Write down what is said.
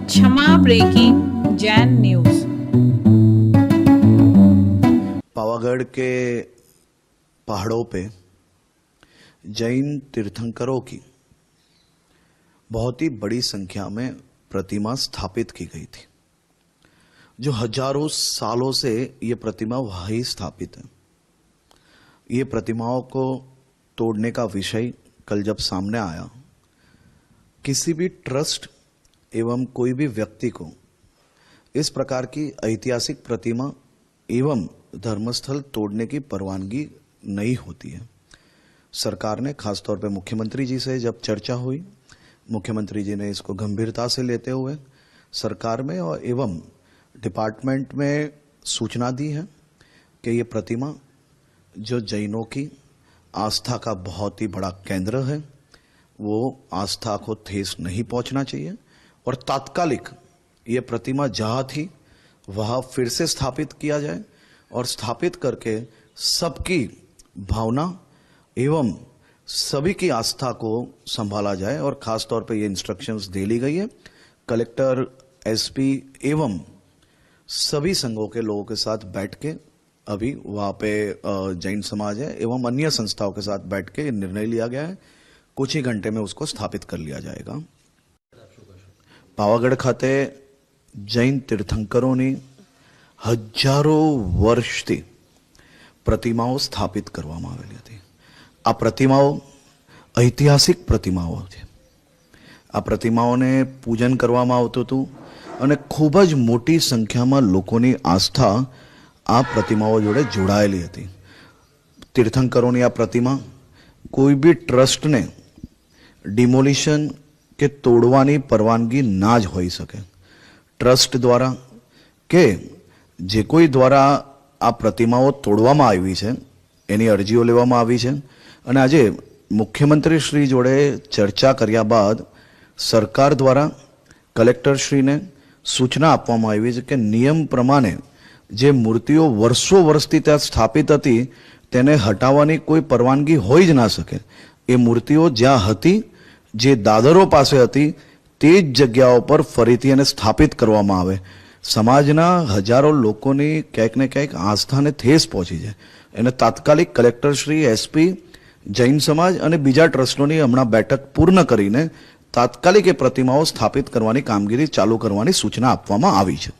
क्षमा breaking Jain news. Pavagadh के पहाड़ों पे जैन तीर्थंकरों की बहुत ही बड़ी संख्या में प्रतिमा स्थापित की गई थी, जो हजारों सालों से ये प्रतिमा वहीं स्थापित है। ये प्रतिमाओं को तोड़ने का विषय कल जब सामने आया, किसी भी ट्रस्ट एवं कोई भी व्यक्ति को इस प्रकार की ऐतिहासिक प्रतिमा एवं धर्मस्थल तोड़ने की परवानगी नहीं होती है। सरकार ने खासतौर पर मुख्यमंत्री जी से जब चर्चा हुई, मुख्यमंत्री जी ने इसको गंभीरता से लेते हुए सरकार में और एवं डिपार्टमेंट में सूचना दी है कि ये प्रतिमा जो जैनों की आस्था का बहुत ही बड़ा केंद्र है, वो आस्था को ठेस नहीं पहुंचना चाहिए और तात्कालिक ये प्रतिमा जहाँ थी वहाँ फिर से स्थापित किया जाए और स्थापित करके सबकी भावना एवं सभी की आस्था को संभाला जाए। और खास तौर पे ये इंस्ट्रक्शंस दे ली गई है कलेक्टर, एसपी एवं सभी संघों के लोगों के साथ बैठ के, अभी वहाँ पे जैन समाज है एवं अन्य संस्थाओं के साथ बैठ के निर्णय लिया गया है। कुछ ही घंटे में उसको स्थापित कर लिया जाएगा। પાવાગઢ ખાતે જૈન તીર્થંકરોની હજારો વર્ષથી પ્રતિમાઓ સ્થાપિત કરવામાં આવેલી હતી। આ પ્રતિમાઓ ઐતિહાસિક પ્રતિમાઓ છે। આ પ્રતિમાઓને પૂજન કરવામાં આવતું હતું અને ખૂબ જ મોટી સંખ્યામાં લોકોની આસ્થા આ પ્રતિમાઓ જોડે જોડાયેલી હતી। તીર્થંકરોની આ પ્રતિમા કોઈ બી ટ્રસ્ટને ડિમોલિશન કે તોડવાની પરવાનગી ના જ હોઈ શકે। ટ્રસ્ટ દ્વારા કે જે કોઈ દ્વારા આ પ્રતિમાઓ તોડવામાં આવી છે એની અરજીઓ લેવામાં આવી છે અને આજે મુખ્યમંત્રી શ્રી જોડે ચર્ચા કર્યા બાદ સરકાર દ્વારા કલેક્ટરશ્રીને સૂચના આપવામાં આવી છે કે નિયમ પ્રમાણે જે મૂર્તિઓ વર્ષો વર્ષથી ત્યાં સ્થાપિત હતી તેને હટાવવાની કોઈ પરવાનગી હોઈ જ ના શકે। એ મૂર્તિઓ જ્યાં હતી, જે દાદરો પાસે હતી, તે જ જગ્યાઓ પર ફરીથી એને સ્થાપિત કરવામાં આવે। સમાજના હજારો લોકોની ક્યાંક ને ક્યાંક આસ્થાને ઠેસ પહોંચી જાય। એને તાત્કાલિક કલેક્ટરશ્રી, એસપી, જૈન સમાજ અને બીજા ટ્રસ્ટોની હમણાં બેઠક પૂર્ણ કરીને તાત્કાલિક એ પ્રતિમાઓ સ્થાપિત કરવાની કામગીરી ચાલુ કરવાની સૂચના આપવામાં આવી છે।